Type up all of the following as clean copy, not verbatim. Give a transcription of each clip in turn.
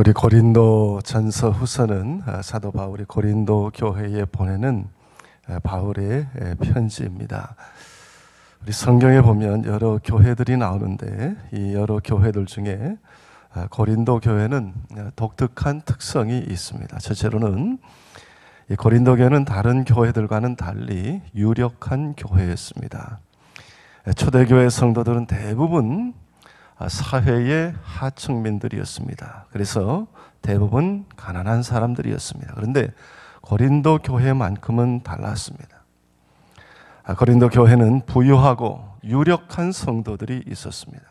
우리 고린도 전서 후서는 사도 바울이 고린도 교회에 보내는 바울의 편지입니다. 우리 성경에 보면 여러 교회들이 나오는데 이 여러 교회들 중에 고린도 교회는 독특한 특성이 있습니다. 첫째로는 이 고린도 교회는 다른 교회들과는 달리 유력한 교회였습니다. 초대교회 성도들은 대부분 사회의 하층민들이었습니다. 그래서 대부분 가난한 사람들이었습니다. 그런데 고린도 교회만큼은 달랐습니다. 고린도 교회는 부유하고 유력한 성도들이 있었습니다.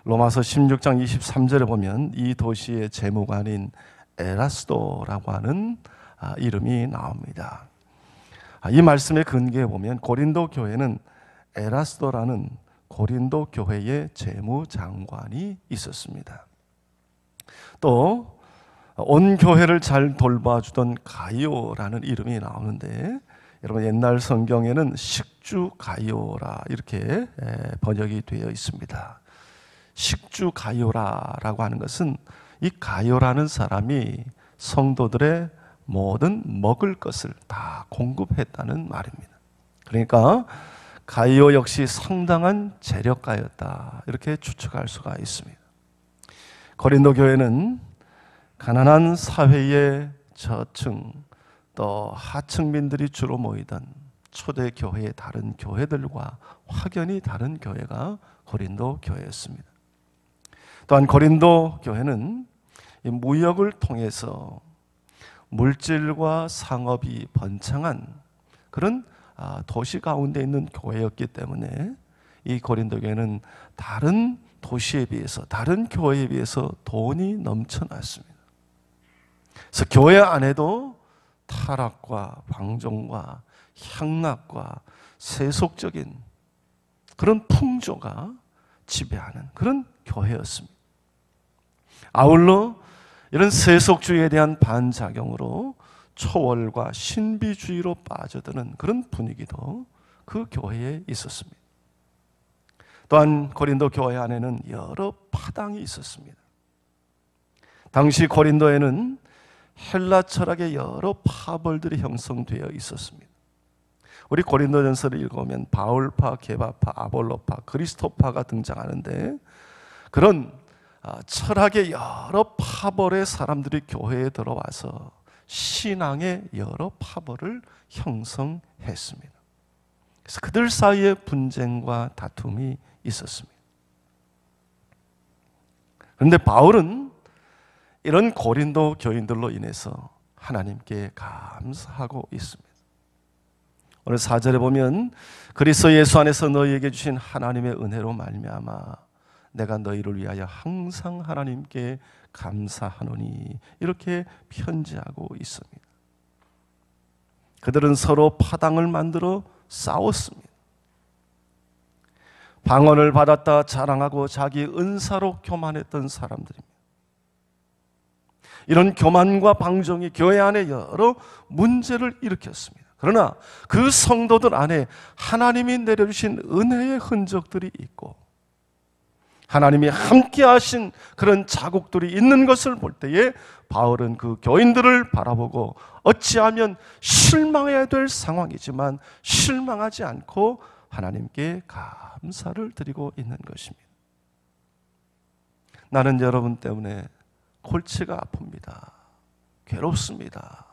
로마서 16장 23절에 보면 이 도시의 재무관인 에라스도라고 하는 이름이 나옵니다. 이 말씀의 근거에 보면 고린도 교회는 에라스도라는 고린도 교회의 재무장관이 있었습니다. 또 온 교회를 잘 돌봐주던 가이오라는 이름이 나오는데 여러분 옛날 성경에는 식주 가이오라 이렇게 번역이 되어 있습니다. 식주 가이오라라고 하는 것은 이 가이오라는 사람이 성도들의 모든 먹을 것을 다 공급했다는 말입니다. 그러니까 가이오 역시 상당한 재력가였다 이렇게 추측할 수가 있습니다. 고린도 교회는 가난한 사회의 저층 또 하층민들이 주로 모이던 초대 교회의 다른 교회들과 확연히 다른 교회가 고린도 교회였습니다. 또한 고린도 교회는 무역을 통해서 물질과 상업이 번창한 그런 도시 가운데 있는 교회였기 때문에 이 고린도 교회는 다른 도시에 비해서 다른 교회에 비해서 돈이 넘쳐났습니다. 그래서 교회 안에도 타락과 방종과 향락과 세속적인 그런 풍조가 지배하는 그런 교회였습니다. 아울러 이런 세속주의에 대한 반작용으로 초월과 신비주의로 빠져드는 그런 분위기도 그 교회에 있었습니다. 또한 고린도 교회 안에는 여러 파당이 있었습니다. 당시 고린도에는 헬라 철학의 여러 파벌들이 형성되어 있었습니다. 우리 고린도전서를 읽어보면 바울파, 게바파, 아볼로파, 그리스토파가 등장하는데 그런 철학의 여러 파벌의 사람들이 교회에 들어와서 신앙의 여러 파벌을 형성했습니다. 그래서 그들 사이에 분쟁과 다툼이 있었습니다. 그런데 바울은 이런 고린도 교인들로 인해서 하나님께 감사하고 있습니다. 오늘 4절에 보면 그리스도 예수 안에서 너희에게 주신 하나님의 은혜로 말미암아 내가 너희를 위하여 항상 하나님께 감사하노니 이렇게 편지하고 있습니다. 그들은 서로 파당을 만들어 싸웠습니다. 방언을 받았다 자랑하고 자기 은사로 교만했던 사람들입니다. 이런 교만과 방종이 교회 안에 여러 문제를 일으켰습니다. 그러나 그 성도들 안에 하나님이 내려주신 은혜의 흔적들이 있고 하나님이 함께 하신 그런 자국들이 있는 것을 볼 때에 바울은 그 교인들을 바라보고 어찌하면 실망해야 될 상황이지만 실망하지 않고 하나님께 감사를 드리고 있는 것입니다. 나는 여러분 때문에 골치가 아픕니다. 괴롭습니다.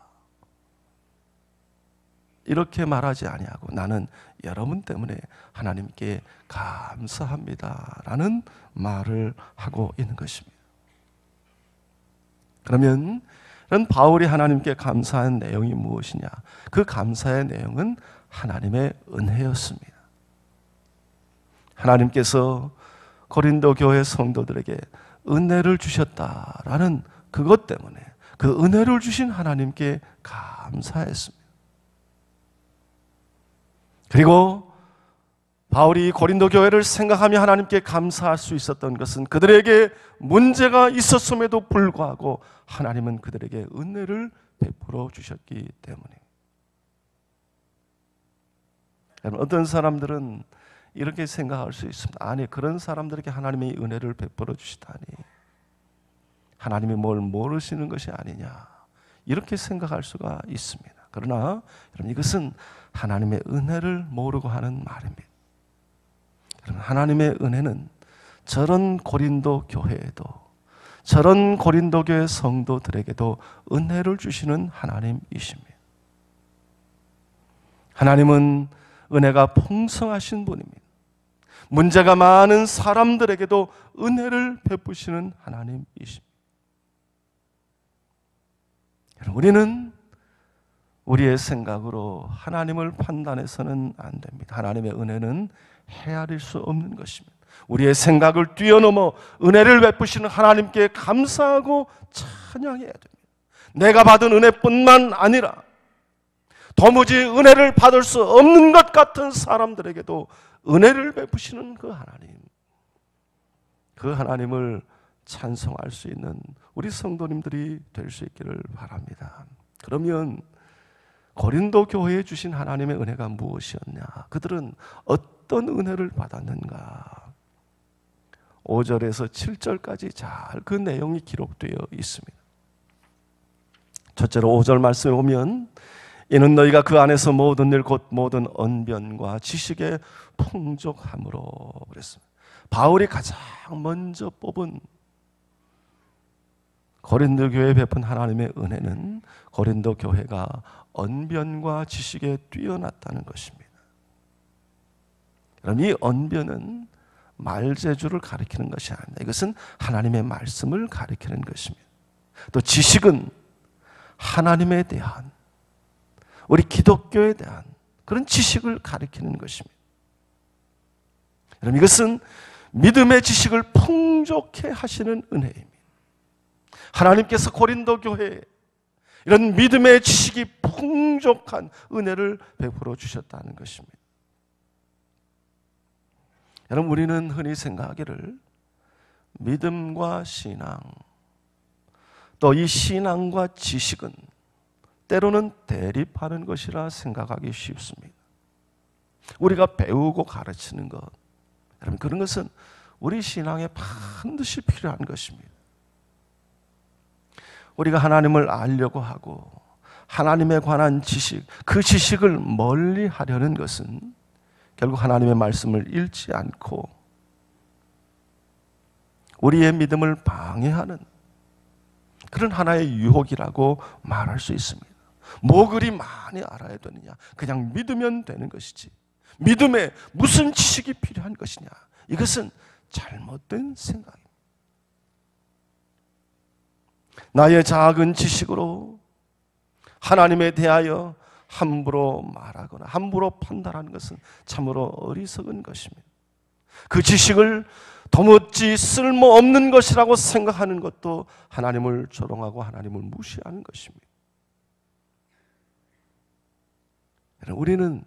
이렇게 말하지 아니하고 나는 여러분 때문에 하나님께 감사합니다 라는 말을 하고 있는 것입니다. 그러면 이런 바울이 하나님께 감사한 내용이 무엇이냐? 그 감사의 내용은 하나님의 은혜였습니다. 하나님께서 고린도 교회 성도들에게 은혜를 주셨다라는 그것 때문에 그 은혜를 주신 하나님께 감사했습니다. 그리고 바울이 고린도 교회를 생각하며 하나님께 감사할 수 있었던 것은 그들에게 문제가 있었음에도 불구하고 하나님은 그들에게 은혜를 베풀어 주셨기 때문에. 여러분, 어떤 사람들은 이렇게 생각할 수 있습니다. 아니, 그런 사람들에게 하나님의 은혜를 베풀어 주시다니. 하나님이 뭘 모르시는 것이 아니냐, 이렇게 생각할 수가 있습니다. 그러나 여러분, 이것은 하나님의 은혜를 모르고 하는 말입니다. 여러분, 하나님의 은혜는 저런 고린도 교회에도, 저런 고린도 교회 성도들에게도 은혜를 주시는 하나님이십니다. 하나님은 은혜가 풍성하신 분입니다. 문제가 많은 사람들에게도 은혜를 베푸시는 하나님이십니다. 우리는 우리의 생각으로 하나님을 판단해서는 안 됩니다. 하나님의 은혜는 헤아릴 수 없는 것입니다. 우리의 생각을 뛰어넘어 은혜를 베푸시는 하나님께 감사하고 찬양해야 됩니다. 내가 받은 은혜뿐만 아니라 도무지 은혜를 받을 수 없는 것 같은 사람들에게도 은혜를 베푸시는 그 하나님, 그 하나님을 찬송할 수 있는 우리 성도님들이 될 수 있기를 바랍니다. 그러면 고린도 교회에 주신 하나님의 은혜가 무엇이었냐? 그들은 어떤 은혜를 받았는가? 5절에서 7절까지 잘 그 내용이 기록되어 있습니다. 첫째로 5절 말씀에 보면, 이는 너희가 그 안에서 모든 일 곧 모든 언변과 지식에 풍족함으로 그랬습니다. 바울이 가장 먼저 뽑은 고린도 교회에 베푼 하나님의 은혜는 고린도 교회가 언변과 지식에 뛰어났다는 것입니다. 그럼 이 언변은 말재주를 가리키는 것이 아닙니다. 이것은 하나님의 말씀을 가리키는 것입니다. 또 지식은 하나님에 대한, 우리 기독교에 대한 그런 지식을 가리키는 것입니다. 여러분, 이것은 믿음의 지식을 풍족해 하시는 은혜입니다. 하나님께서 고린도 교회에 이런 믿음의 지식이 풍족한 은혜를 베풀어 주셨다는 것입니다. 여러분, 우리는 흔히 생각하기를 믿음과 신앙, 또 이 신앙과 지식은 때로는 대립하는 것이라 생각하기 쉽습니다. 우리가 배우고 가르치는 것, 여러분, 그런 것은 우리 신앙에 반드시 필요한 것입니다. 우리가 하나님을 알려고 하고 하나님에 관한 지식, 그 지식을 멀리 하려는 것은 결국 하나님의 말씀을 읽지 않고 우리의 믿음을 방해하는 그런 하나의 유혹이라고 말할 수 있습니다. 뭐 그리 많이 알아야 되느냐? 그냥 믿으면 되는 것이지, 믿음에 무슨 지식이 필요한 것이냐? 이것은 잘못된 생각입니다. 나의 작은 지식으로 하나님에 대하여 함부로 말하거나 함부로 판단하는 것은 참으로 어리석은 것입니다. 그 지식을 도무지 쓸모없는 것이라고 생각하는 것도 하나님을 조롱하고 하나님을 무시하는 것입니다. 우리는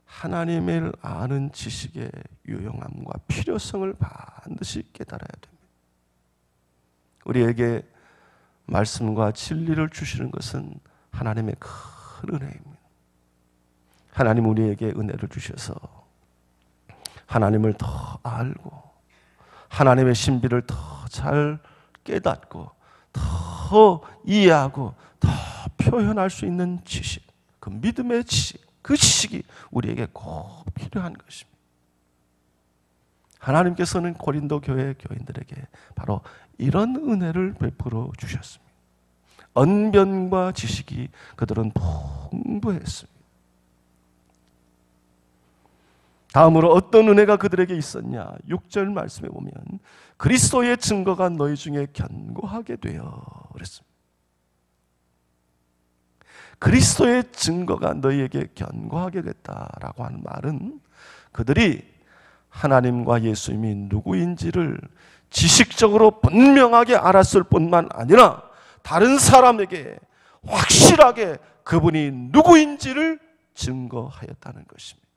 하나님을 아는 지식의 유용함과 필요성을 반드시 깨달아야 됩니다. 우리에게 말씀과 진리를 주시는 것은 하나님의 큰 은혜입니다. 하나님 우리에게 은혜를 주셔서 하나님을 더 알고 하나님의 신비를 더 잘 깨닫고 더 이해하고 더 표현할 수 있는 지식, 그 믿음의 지식, 그 지식이 우리에게 꼭 필요한 것입니다. 하나님께서는 고린도 교회 교인들에게 바로 이런 은혜를 베풀어 주셨습니다. 언변과 지식이 그들은 풍부했습니다. 다음으로 어떤 은혜가 그들에게 있었냐? 6절 말씀에 보면 그리스도의 증거가 너희 중에 견고하게 되어 그랬습니다. 그리스도의 증거가 너희에게 견고하게 됐다라고 하는 말은 그들이 하나님과 예수님이 누구인지를 지식적으로 분명하게 알았을 뿐만 아니라 다른 사람에게 확실하게 그분이 누구인지를 증거하였다는 것입니다.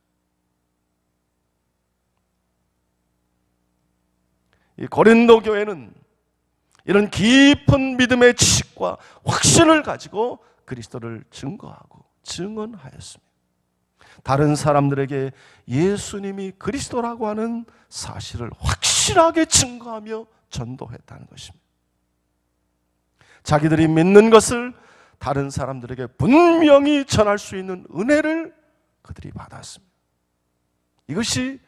이 고린도 교회는 이런 깊은 믿음의 지식과 확신을 가지고 그리스도를 증거하고 증언하였습니다. 다른 사람들에게 예수님이 그리스도라고 하는 사실을 확실하게 증거하며 전도했다는 것입니다. 자기들이 믿는 것을 다른 사람들에게 분명히 전할 수 있는 은혜를 그들이 받았습니다. 이것이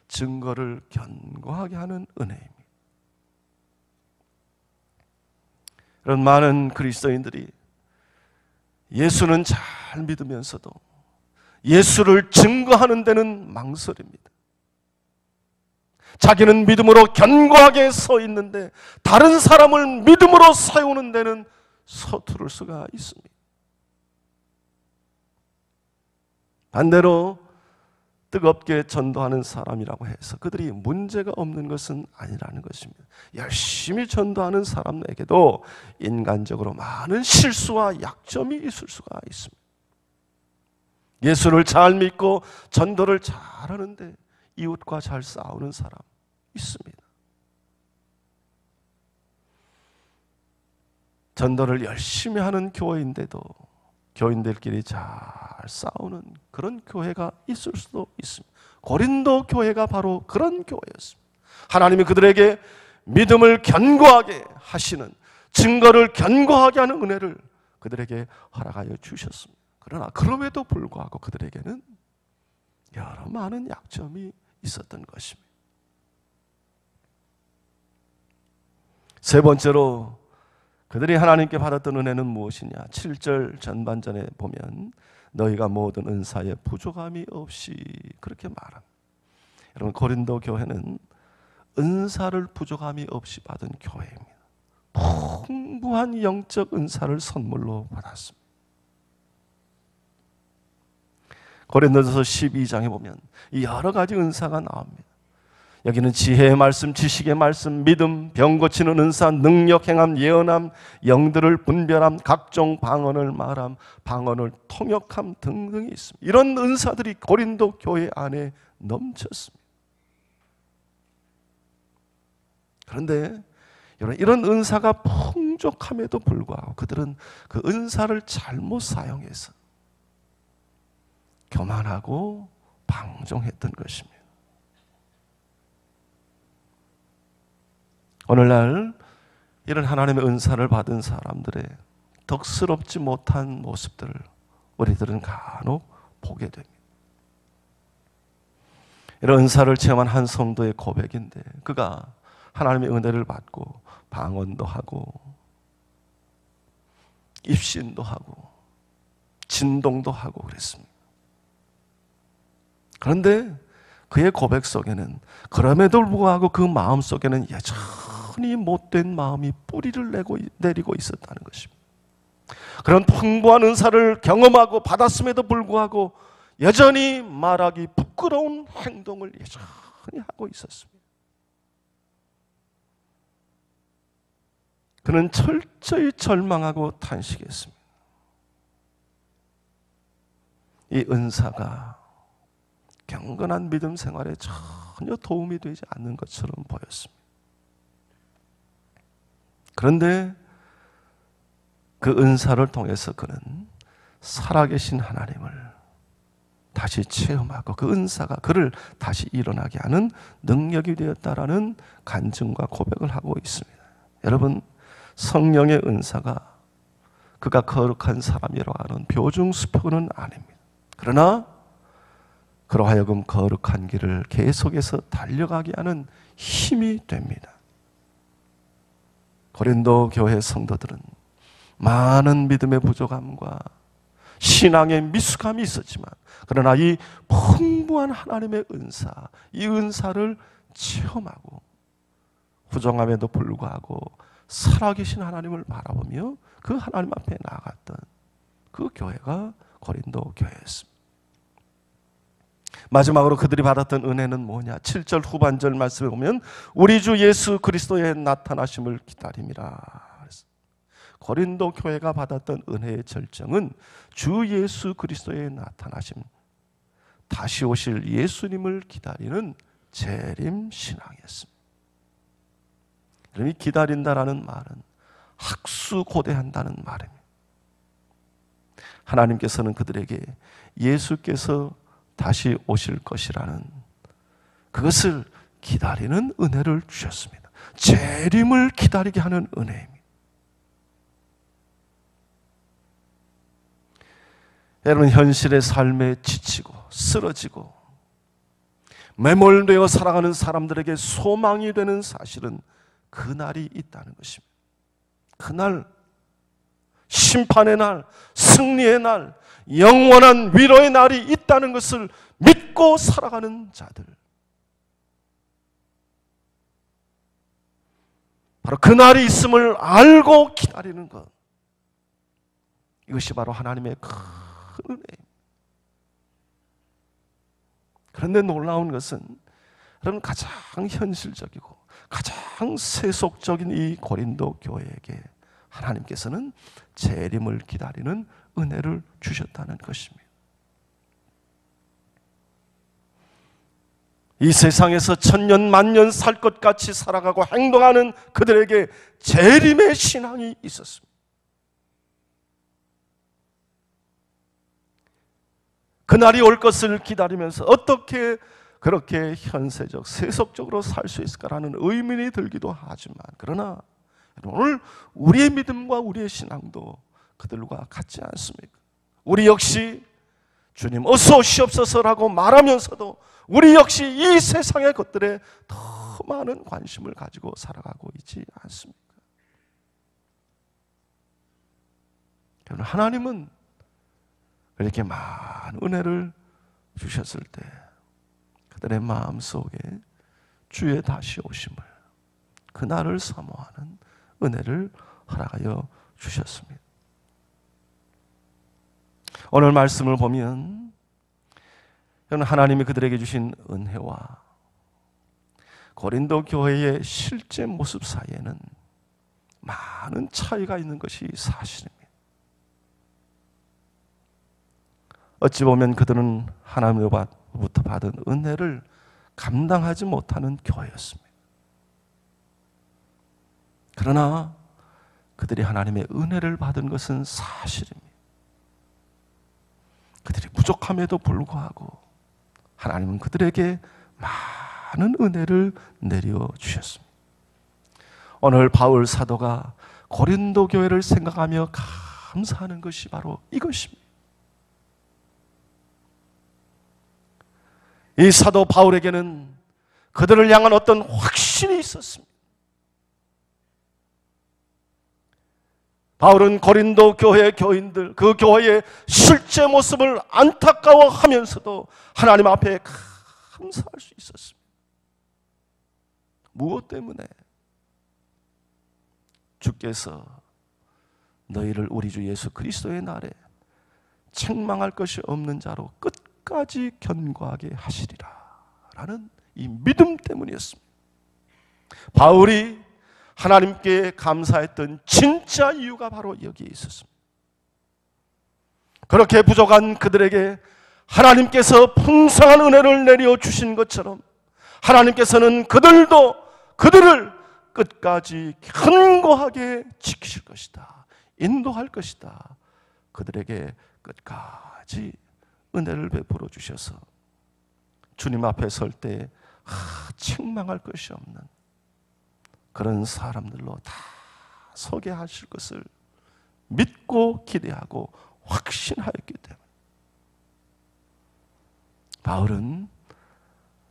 증거를 견고하게 하는 은혜입니다. 이런 많은 그리스도인들이 예수는 잘 믿으면서도 예수를 증거하는 데는 망설입니다. 자기는 믿음으로 견고하게 서 있는데 다른 사람을 믿음으로 세우는 데는 서투를 수가 있습니다. 반대로 뜨겁게 전도하는 사람이라고 해서 그들이 문제가 없는 것은 아니라는 것입니다. 열심히 전도하는 사람에게도 인간적으로 많은 실수와 약점이 있을 수가 있습니다. 예수를 잘 믿고 전도를 잘하는데 이웃과 잘 싸우는 사람 있습니다. 전도를 열심히 하는 교회인데도 교인들끼리 잘 싸우는 그런 교회가 있을 수도 있습니다. 고린도 교회가 바로 그런 교회였습니다. 하나님이 그들에게 믿음을 견고하게 하시는, 증거를 견고하게 하는 은혜를 그들에게 허락하여 주셨습니다. 그러나 그럼에도 불구하고 그들에게는 여러 많은 약점이 있었던 것입니다. 세 번째로 그들이 하나님께 받았던 은혜는 무엇이냐? 7절 전반전에 보면 너희가 모든 은사에 부족함이 없이 그렇게 말합니다. 여러분, 고린도 교회는 은사를 부족함이 없이 받은 교회입니다. 풍부한 영적 은사를 선물로 받았습니다. 고린도전서 12장에 보면 여러 가지 은사가 나옵니다. 여기는 지혜의 말씀, 지식의 말씀, 믿음, 병 고치는 은사, 능력, 행함, 예언함, 영들을 분별함, 각종 방언을 말함, 방언을 통역함 등등이 있습니다. 이런 은사들이 고린도 교회 안에 넘쳤습니다. 그런데 이런 은사가 풍족함에도 불구하고 그들은 그 은사를 잘못 사용해서 교만하고 방종했던 것입니다. 오늘날 이런 하나님의 은사를 받은 사람들의 덕스럽지 못한 모습들을 우리들은 간혹 보게 됩니다. 이런 은사를 체험한 한 성도의 고백인데 그가 하나님의 은혜를 받고 방언도 하고 입신도 하고 진동도 하고 그랬습니다. 그런데 그의 고백 속에는 그럼에도 불구하고 그 마음 속에는 여전히 못된 마음이 뿌리를 내리고 있었다는 것입니다. 그런 풍부한 은사를 경험하고 받았음에도 불구하고 여전히 말하기 부끄러운 행동을 여전히 하고 있었습니다. 그는 철저히 절망하고 탄식했습니다. 이 은사가 경건한 믿음 생활에 전혀 도움이 되지 않는 것처럼 보였습니다. 그런데 그 은사를 통해서 그는 살아계신 하나님을 다시 체험하고 그 은사가 그를 다시 일어나게 하는 능력이 되었다라는 간증과 고백을 하고 있습니다. 여러분, 성령의 은사가 그가 거룩한 사람이라고 하는 표준 수표는 아닙니다. 그러나 그로 하여금 거룩한 길을 계속해서 달려가게 하는 힘이 됩니다. 고린도 교회 성도들은 많은 믿음의 부족함과 신앙의 미숙함이 있었지만 그러나 이 풍부한 하나님의 은사, 이 은사를 체험하고 부정함에도 불구하고 살아계신 하나님을 바라보며 그 하나님 앞에 나아갔던 그 교회가 고린도 교회였습니다. 마지막으로 그들이 받았던 은혜는 뭐냐? 7절 후반절 말씀에 보면 우리 주 예수 그리스도의 나타나심을 기다림이라. 고린도 교회가 받았던 은혜의 절정은 주 예수 그리스도의 나타나심, 다시 오실 예수님을 기다리는 재림 신앙이었습니다. 그러니 기다린다라는 말은 학수고대한다는 말입니다. 하나님께서는 그들에게 예수께서 다시 오실 것이라는 그것을 기다리는 은혜를 주셨습니다. 재림을 기다리게 하는 은혜입니다. 여러분, 현실의 삶에 지치고 쓰러지고 매몰되어 살아가는 사람들에게 소망이 되는 사실은 그날이 있다는 것입니다. 그날, 심판의 날, 승리의 날, 영원한 위로의 날이 있다는 것을 믿고 살아가는 자들, 바로 그날이 있음을 알고 기다리는 것, 이것이 바로 하나님의 큰 은혜입니다. 그런데 놀라운 것은 여러분, 가장 현실적이고 가장 세속적인 이 고린도 교회에게 하나님께서는 재림을 기다리는 은혜를 주셨다는 것입니다. 이 세상에서 천년 만년 살 것 같이 살아가고 행동하는 그들에게 재림의 신앙이 있었습니다. 그날이 올 것을 기다리면서 어떻게 그렇게 현세적, 세속적으로 살 수 있을까라는 의문이 들기도 하지만, 그러나 오늘 우리의 믿음과 우리의 신앙도 그들과 같지 않습니까? 우리 역시 주님 어서 오시옵소서라고 말하면서도 우리 역시 이 세상의 것들에 더 많은 관심을 가지고 살아가고 있지 않습니까? 하나님은 이렇게 많은 은혜를 주셨을 때 그들의 마음속에 주의 다시 오심을, 그날을 사모하는 은혜를 허락하여 주셨습니다. 오늘 말씀을 보면 하나님이 그들에게 주신 은혜와 고린도 교회의 실제 모습 사이에는 많은 차이가 있는 것이 사실입니다. 어찌 보면 그들은 하나님으로부터 받은 은혜를 감당하지 못하는 교회였습니다. 그러나 그들이 하나님의 은혜를 받은 것은 사실입니다. 그들이 부족함에도 불구하고 하나님은 그들에게 많은 은혜를 내려주셨습니다. 오늘 바울 사도가 고린도 교회를 생각하며 감사하는 것이 바로 이것입니다. 이 사도 바울에게는 그들을 향한 어떤 확신이 있었습니다. 바울은 고린도 교회의 교인들, 그 교회의 실제 모습을 안타까워하면서도 하나님 앞에 감사할 수 있었습니다. 무엇 때문에? 주께서 너희를 우리 주 예수 그리스도의 날에 책망할 것이 없는 자로 끝까지 견고하게 하시리라 라는 이 믿음 때문이었습니다. 바울이 하나님께 감사했던 진짜 이유가 바로 여기에 있었습니다. 그렇게 부족한 그들에게 하나님께서 풍성한 은혜를 내려주신 것처럼 하나님께서는 그들을 끝까지 견고하게 지키실 것이다, 인도할 것이다, 그들에게 끝까지 은혜를 베풀어 주셔서 주님 앞에 설 때 책망할 것이 없는 그런 사람들로 다 서게 하실 것을 믿고 기대하고 확신하였기 때문에 바울은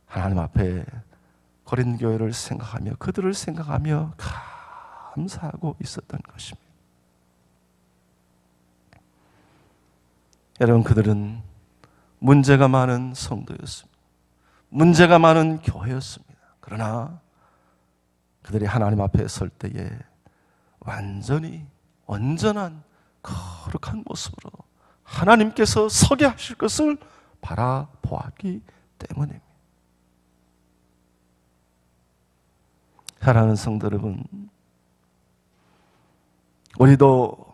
하나님 앞에 고린 교회를 생각하며 그들을 생각하며 감사하고 있었던 것입니다. 여러분, 그들은 문제가 많은 성도였습니다. 문제가 많은 교회였습니다. 그러나 그들이 하나님 앞에 설 때에 온전한 거룩한 모습으로 하나님께서 서게 하실 것을 바라보았기 때문입니다. 사랑하는 성도 여러분, 우리도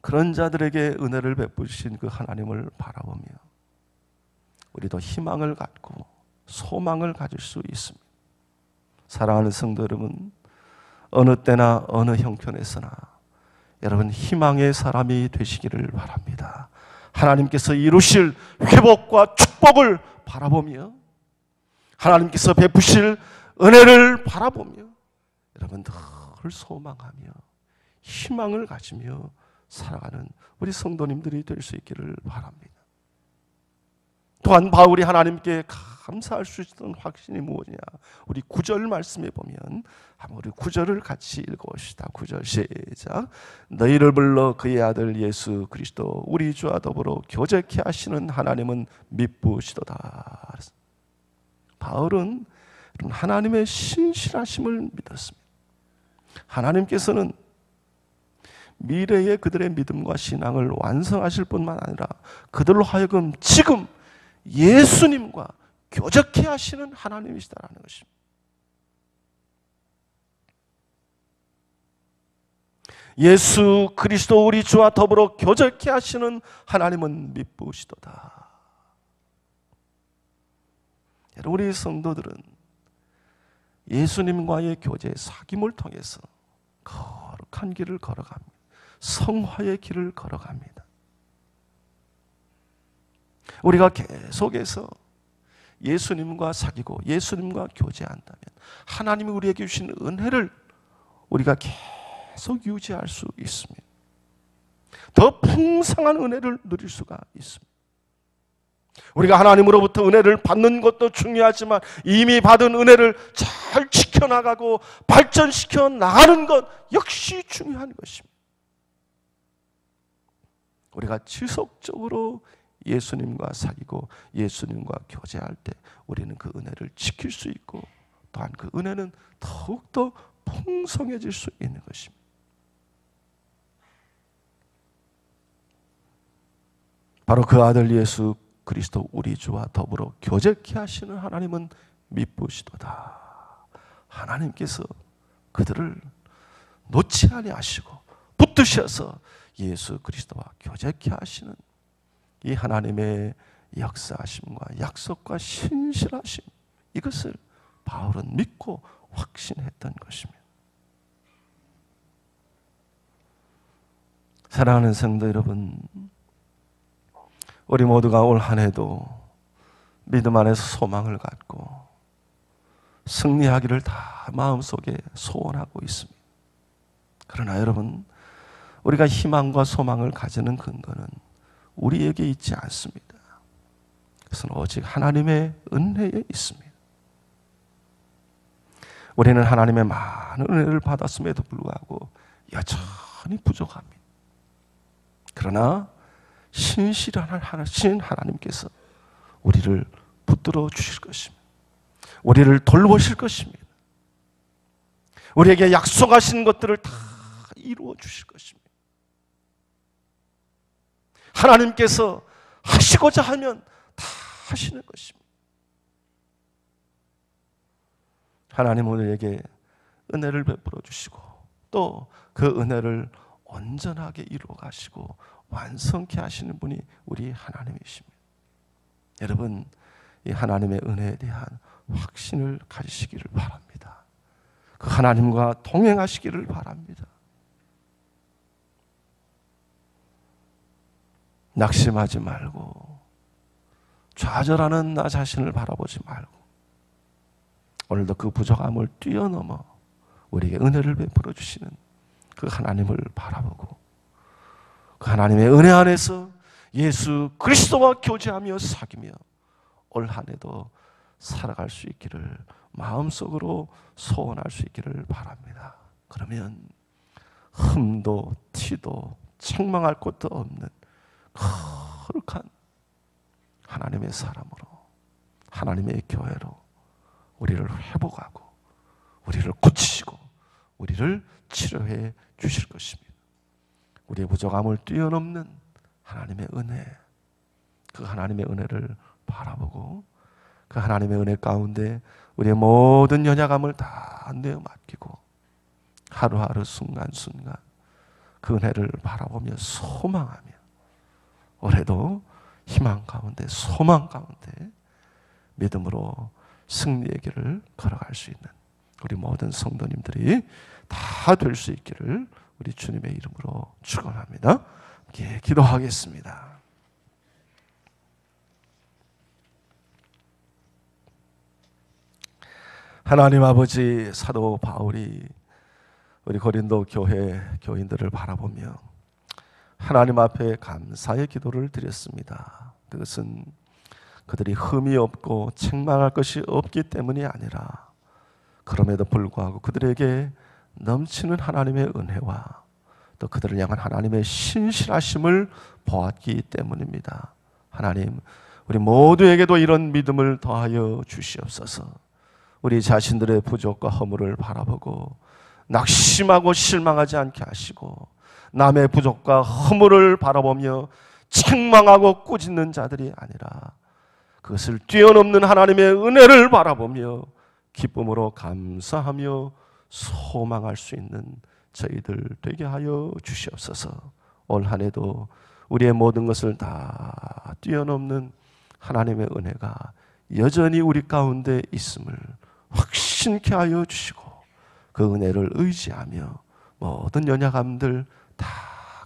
그런 자들에게 은혜를 베푸신 그 하나님을 바라보며 우리도 희망을 갖고 소망을 가질 수 있습니다. 사랑하는 성도 여러분, 어느 때나 어느 형편에서나 여러분 희망의 사람이 되시기를 바랍니다. 하나님께서 이루실 회복과 축복을 바라보며 하나님께서 베푸실 은혜를 바라보며 여러분 늘 소망하며 희망을 가지며 살아가는 우리 성도님들이 될 수 있기를 바랍니다. 또한 바울이 하나님께 감사할 수 있던 확신이 무엇이냐? 우리 9절 말씀에 보면 한번 우리 9절을 같이 읽어봅시다. 9절 시작. 너희를 불러 그의 아들 예수 그리스도 우리 주와 더불어 교제케 하시는 하나님은 미쁘시도다. 바울은 하나님의 신실하심을 믿었습니다. 하나님께서는 미래의 그들의 믿음과 신앙을 완성하실 뿐만 아니라 그들로 하여금 지금 예수님과 교제케 하시는 하나님이시다라는 것입니다. 예수 그리스도 우리 주와 더불어 교제케 하시는 하나님은 미쁘시도다. 우리 성도들은 예수님과의 교제 사귐을 통해서 거룩한 길을 걸어갑니다. 성화의 길을 걸어갑니다. 우리가 계속해서 예수님과 사귀고 예수님과 교제한다면 하나님이 우리에게 주신 은혜를 우리가 계속 유지할 수 있습니다. 더 풍성한 은혜를 누릴 수가 있습니다. 우리가 하나님으로부터 은혜를 받는 것도 중요하지만 이미 받은 은혜를 잘 지켜나가고 발전시켜 나가는 것 역시 중요한 것입니다. 우리가 지속적으로 예수님과 사귀고 예수님과 교제할 때 우리는 그 은혜를 지킬 수 있고 또한 그 은혜는 더욱더 풍성해질 수 있는 것입니다. 바로 그 아들 예수 그리스도 우리 주와 더불어 교제케 하시는 하나님은 미쁘시도다. 하나님께서 그들을 놓지 아니하시고 붙드셔서 예수 그리스도와 교제케 하시는 이 하나님의 역사하심과 약속과 신실하심, 이것을 바울은 믿고 확신했던 것입니다. 사랑하는 성도 여러분, 우리 모두가 올 한 해도 믿음 안에서 소망을 갖고 승리하기를 다 마음속에 소원하고 있습니다. 그러나 여러분, 우리가 희망과 소망을 가지는 근거는 우리에게 있지 않습니다. 그것은 오직 하나님의 은혜에 있습니다. 우리는 하나님의 많은 은혜를 받았음에도 불구하고 여전히 부족합니다. 그러나 신실하신 하나님께서 우리를 붙들어 주실 것입니다. 우리를 돌보실 것입니다. 우리에게 약속하신 것들을 다 이루어 주실 것입니다. 하나님께서 하시고자 하면 다 하시는 것입니다. 하나님 우리에게 은혜를 베풀어 주시고 또 그 은혜를 온전하게 이루어 가시고 완성케 하시는 분이 우리 하나님이십니다. 여러분, 이 하나님의 은혜에 대한 확신을 가지시기를 바랍니다. 그 하나님과 동행하시기를 바랍니다. 낙심하지 말고 좌절하는 나 자신을 바라보지 말고 오늘도 그 부족함을 뛰어넘어 우리에게 은혜를 베풀어 주시는 그 하나님을 바라보고 그 하나님의 은혜 안에서 예수 그리스도와 교제하며 사귀며 올 한 해도 살아갈 수 있기를 마음속으로 소원할 수 있기를 바랍니다. 그러면 흠도 티도 책망할 것도 없는 거룩한 하나님의 사람으로 하나님의 교회로 우리를 회복하고 우리를 고치시고 우리를 치료해 주실 것입니다. 우리의 부족함을 뛰어넘는 하나님의 은혜, 그 하나님의 은혜를 바라보고 그 하나님의 은혜 가운데 우리의 모든 연약함을 다 내어 맡기고 하루하루 순간순간 그 은혜를 바라보며 소망하며 올해도 희망 가운데 소망 가운데 믿음으로 승리의 길을 걸어갈 수 있는 우리 모든 성도님들이 다 될 수 있기를 우리 주님의 이름으로 축원합니다. 예, 기도하겠습니다. 하나님 아버지, 사도 바울이 우리 고린도 교회 교인들을 바라보며 하나님 앞에 감사의 기도를 드렸습니다. 그것은 그들이 흠이 없고 책망할 것이 없기 때문이 아니라 그럼에도 불구하고 그들에게 넘치는 하나님의 은혜와 또 그들을 향한 하나님의 신실하심을 보았기 때문입니다. 하나님, 우리 모두에게도 이런 믿음을 더하여 주시옵소서. 우리 자신들의 부족과 허물을 바라보고 낙심하고 실망하지 않게 하시고 남의 부족과 허물을 바라보며 책망하고 꾸짖는 자들이 아니라 그것을 뛰어넘는 하나님의 은혜를 바라보며 기쁨으로 감사하며 소망할 수 있는 저희들 되게 하여 주시옵소서. 올 한 해도 우리의 모든 것을 다 뛰어넘는 하나님의 은혜가 여전히 우리 가운데 있음을 확신케 하여 주시고 그 은혜를 의지하며 모든 연약함들 다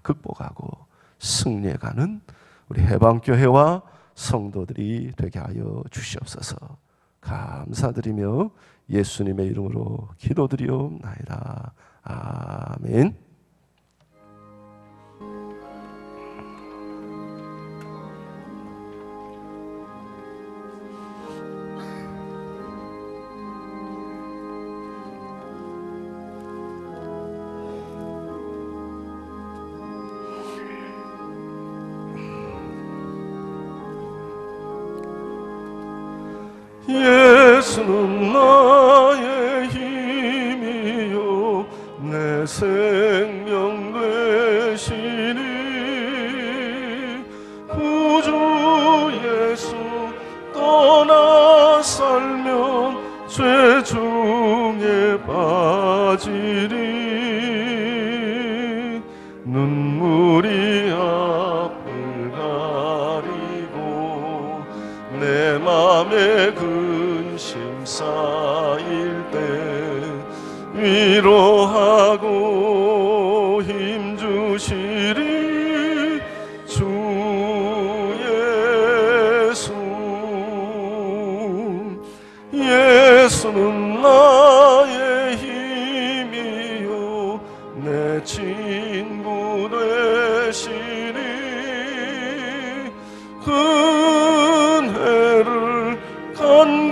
극복하고 승리해가는 우리 해방교회와 성도들이 되게 하여 주시옵소서. 감사드리며 예수님의 이름으로 기도드리옵나이다. 아멘. 예수는 나의 힘이요 내 생명 되시니 구주 예수 떠나 살면 죄 중에 빠지리 눈물이 앞을 가리고 내 맘에 근심 쌓일 때 위로하고 힘주시리 주 예수. 예수는 나의 힘이요 내 친구 되시니 은혜를 간구하면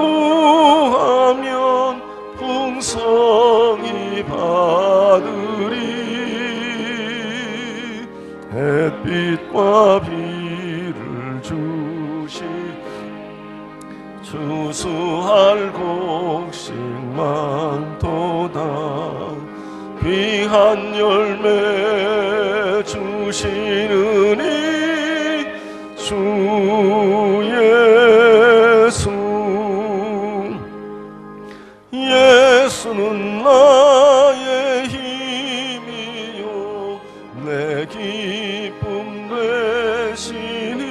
풍성히 받으리 햇빛과 비를 주시 추수할 곡식만 도다 귀한 열매 주시느니 주 예수. 예수는 나의 힘이요 내 기쁨 되시니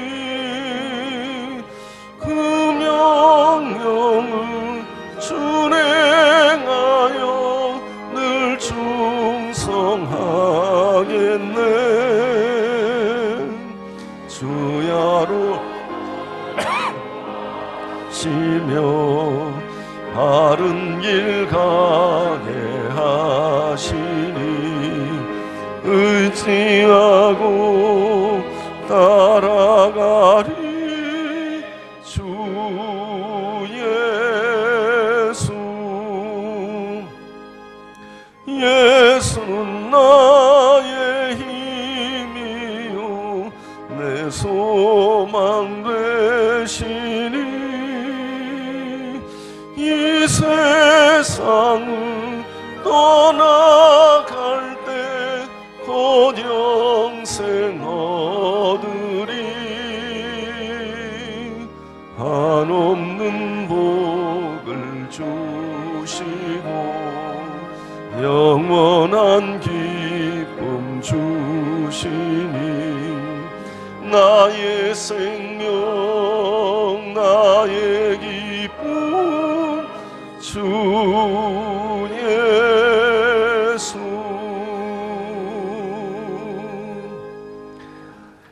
그 명령을 준행하여 늘 충성하겠네. 주야로 시며 바른 길 가게 하시니 의지하고 따라가리 주 예수. 예수는 나의 힘이요 내 소망 되시니 이 세상을 떠나갈 때 곧 영생 얻으리 한없는 복을 주시고 영원한 기쁨 주시니 나의 생명 나의 기쁨 주 예수.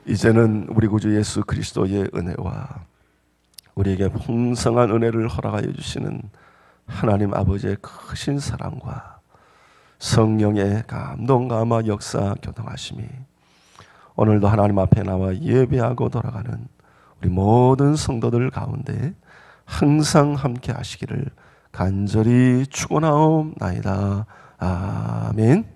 이제는 우리 구주 예수 그리스도의 은혜와 우리에게 풍성한 은혜를 허락하여 주시는 하나님 아버지의 크신 사랑과 성령의 감동 감화 역사 교통하심이 오늘도 하나님 앞에 나와 예배하고 돌아가는 우리 모든 성도들 가운데 항상 함께 하시기를 간절히 축원하옵나이다. 아멘.